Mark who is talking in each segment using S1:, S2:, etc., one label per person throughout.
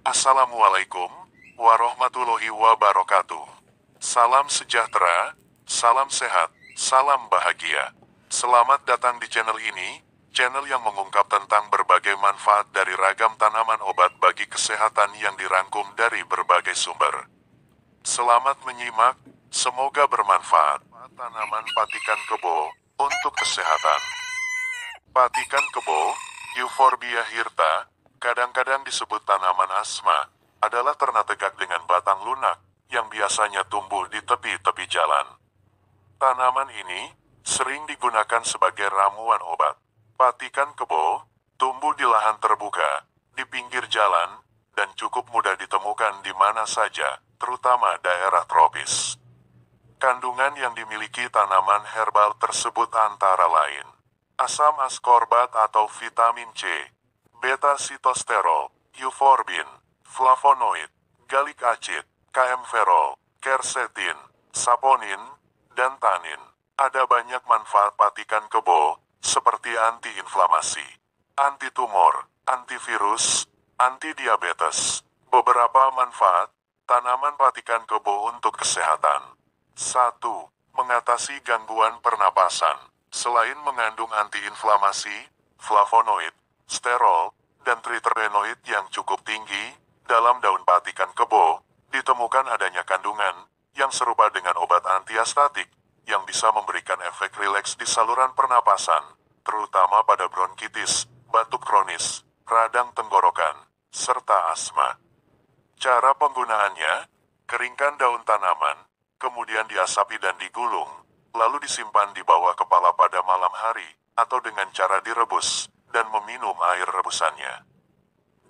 S1: Assalamualaikum warahmatullahi wabarakatuh. Salam sejahtera, salam sehat, salam bahagia. Selamat datang di channel ini, channel yang mengungkap tentang berbagai manfaat dari ragam tanaman obat bagi kesehatan yang dirangkum dari berbagai sumber. Selamat menyimak, semoga bermanfaat. Tanaman patikan kebo untuk kesehatan. Patikan kebo, Euphorbia hirta, kadang-kadang disebut tanaman asma, adalah terna tegak dengan batang lunak, yang biasanya tumbuh di tepi-tepi jalan. Tanaman ini sering digunakan sebagai ramuan obat. Patikan kebo tumbuh di lahan terbuka, di pinggir jalan, dan cukup mudah ditemukan di mana saja, terutama daerah tropis. Kandungan yang dimiliki tanaman herbal tersebut antara lain asam ascorbat atau vitamin C, beta-sitosterol, euforbin, flavonoid, galic acid, kaempferol, quercetin, saponin, dan tanin. Ada banyak manfaat patikan kebo, seperti antiinflamasi, antitumor, antivirus, antidiabetes. Beberapa manfaat tanaman patikan kebo untuk kesehatan. 1. Mengatasi gangguan pernapasan. Selain mengandung antiinflamasi, flavonoid, sterol, dan triterpenoid yang cukup tinggi, dalam daun patikan kebo, ditemukan adanya kandungan yang serupa dengan obat antiastatik, yang bisa memberikan efek rileks di saluran pernapasan, terutama pada bronkitis, batuk kronis, radang tenggorokan, serta asma. Cara penggunaannya, keringkan daun tanaman, kemudian diasapi dan digulung, lalu disimpan di bawah kepala pada malam hari, atau dengan cara direbus, dan meminum air rebusannya.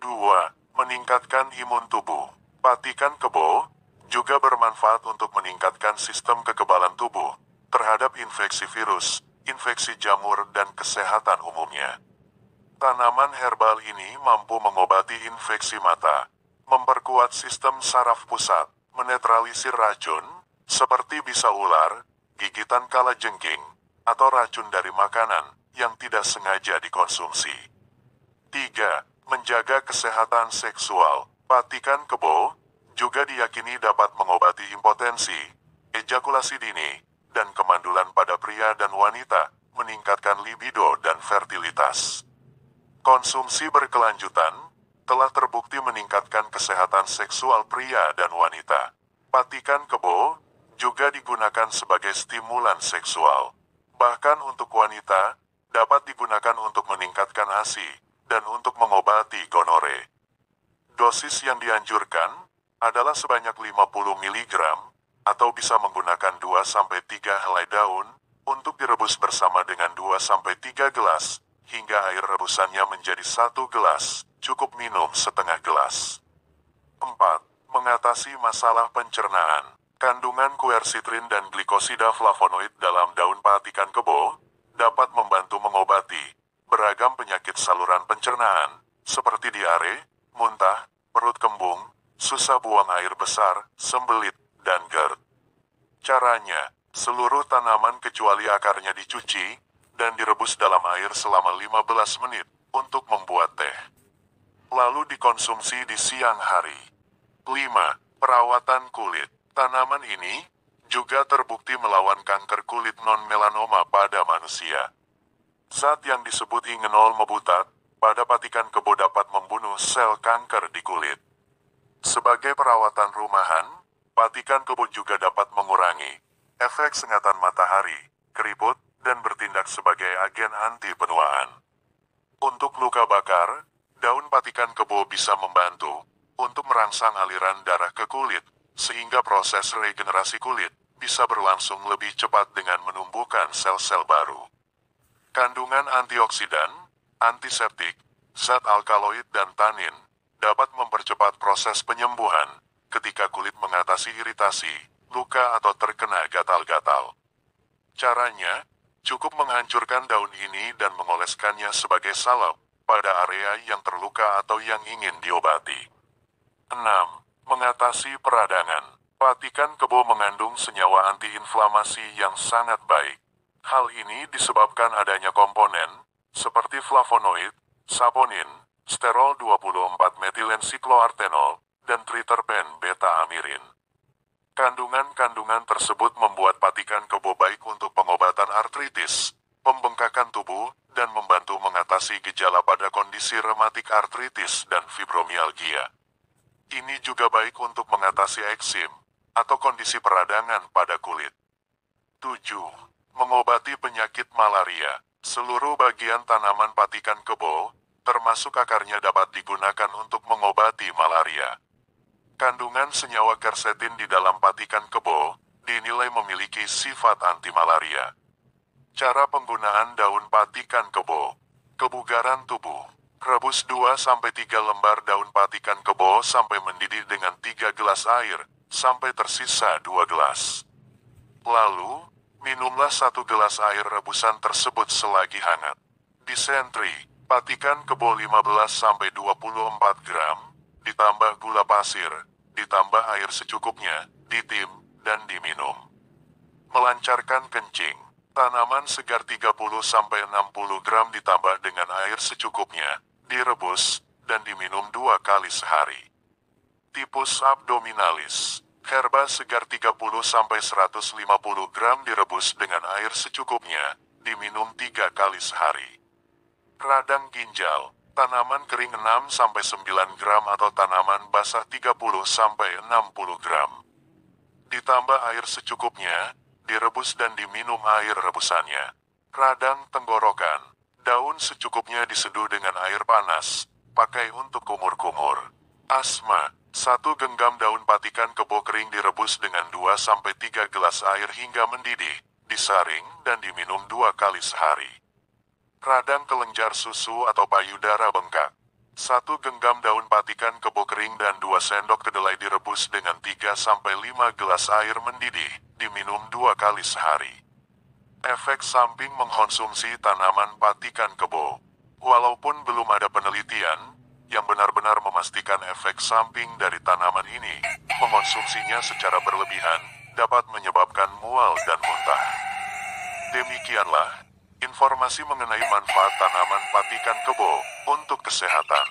S1: 2. Meningkatkan imun tubuh. Patikan kebo juga bermanfaat untuk meningkatkan sistem kekebalan tubuh terhadap infeksi virus, infeksi jamur, dan kesehatan umumnya. Tanaman herbal ini mampu mengobati infeksi mata, memperkuat sistem saraf pusat, menetralisir racun, seperti bisa ular, gigitan kalajengking, atau racun dari makanan yang tidak sengaja dikonsumsi. 3. Menjaga kesehatan seksual. Patikan kebo juga diyakini dapat mengobati impotensi, ejakulasi dini, dan kemandulan pada pria dan wanita, meningkatkan libido dan fertilitas. Konsumsi berkelanjutan telah terbukti meningkatkan kesehatan seksual pria dan wanita. Patikan kebo juga digunakan sebagai stimulan seksual. Bahkan untuk wanita, dapat digunakan untuk meningkatkan ASI, dan untuk mengobati gonore. Dosis yang dianjurkan adalah sebanyak 50 mg, atau bisa menggunakan 2-3 helai daun, untuk direbus bersama dengan 2-3 gelas, hingga air rebusannya menjadi 1 gelas, cukup minum setengah gelas. 4. Mengatasi masalah pencernaan. Kandungan quercitrin dan glikosida flavonoid dalam daun patikan kebo dapat membantu mengobati beragam penyakit saluran pencernaan, seperti diare, muntah, perut kembung, susah buang air besar, sembelit, dan GERD. Caranya, seluruh tanaman kecuali akarnya dicuci dan direbus dalam air selama 15 menit untuk membuat teh. Lalu dikonsumsi di siang hari. 5. Perawatan kulit. Tanaman ini juga terbukti melawan kanker kulit non-melanoma pada manusia. Zat yang disebut ingenol mebutat pada patikan kebo dapat membunuh sel kanker di kulit. Sebagai perawatan rumahan, patikan kebo juga dapat mengurangi efek sengatan matahari, keriput, dan bertindak sebagai agen anti penuaan. Untuk luka bakar, daun patikan kebo bisa membantu untuk merangsang aliran darah ke kulit, sehingga proses regenerasi kulit bisa berlangsung lebih cepat dengan menumbuhkan sel-sel baru. Kandungan antioksidan, antiseptik, zat alkaloid, dan tanin dapat mempercepat proses penyembuhan ketika kulit mengatasi iritasi, luka, atau terkena gatal-gatal. Caranya, cukup menghancurkan daun ini dan mengoleskannya sebagai salep pada area yang terluka atau yang ingin diobati. 6. Mengatasi peradangan. Patikan kebo mengandung senyawa antiinflamasi yang sangat baik. Hal ini disebabkan adanya komponen seperti flavonoid, saponin, sterol 24 metilensikloartenol, dan triterpen beta-amirin. Kandungan-kandungan tersebut membuat patikan kebo baik untuk pengobatan artritis, pembengkakan tubuh, dan membantu mengatasi gejala pada kondisi rematik artritis dan fibromialgia. Ini juga baik untuk mengatasi eksim, atau kondisi peradangan pada kulit. 7. Mengobati penyakit malaria. Seluruh bagian tanaman patikan kebo, termasuk akarnya dapat digunakan untuk mengobati malaria. Kandungan senyawa quercetin di dalam patikan kebo dinilai memiliki sifat anti-malaria. Cara penggunaan daun patikan kebo. Kebugaran tubuh. Rebus 2-3 lembar daun patikan kebo sampai mendidih dengan 3 gelas air, sampai tersisa 2 gelas. Lalu, minumlah 1 gelas air rebusan tersebut selagi hangat. Disentri, patikan kebo 15-24 gram, ditambah gula pasir, ditambah air secukupnya, ditim, dan diminum. Melancarkan kencing. Tanaman segar 30-60 gram ditambah dengan air secukupnya, direbus, dan diminum 2 kali sehari. Tipus abdominalis. Herba segar 30-150 gram direbus dengan air secukupnya, diminum 3 kali sehari. Radang ginjal. Tanaman kering 6-9 gram atau tanaman basah 30-60 gram. Ditambah air secukupnya, direbus dan diminum air rebusannya. Radang tenggorokan. Daun secukupnya diseduh dengan air panas, pakai untuk kumur-kumur. Asma. 1 genggam daun patikan kebo kering direbus dengan 2-3 gelas air hingga mendidih, disaring dan diminum 2 kali sehari. Radang kelenjar susu atau payudara bengkak. 1 genggam daun patikan kebo kering dan 2 sendok kedelai direbus dengan 3-5 gelas air mendidih, diminum 2 kali sehari. Efek samping mengkonsumsi tanaman patikan kebo. Walaupun belum ada penelitian yang benar-benar memastikan efek samping dari tanaman ini, mengonsumsinya secara berlebihan dapat menyebabkan mual dan muntah. Demikianlah informasi mengenai manfaat tanaman patikan kebo untuk kesehatan.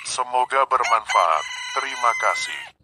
S1: Semoga bermanfaat. Terima kasih.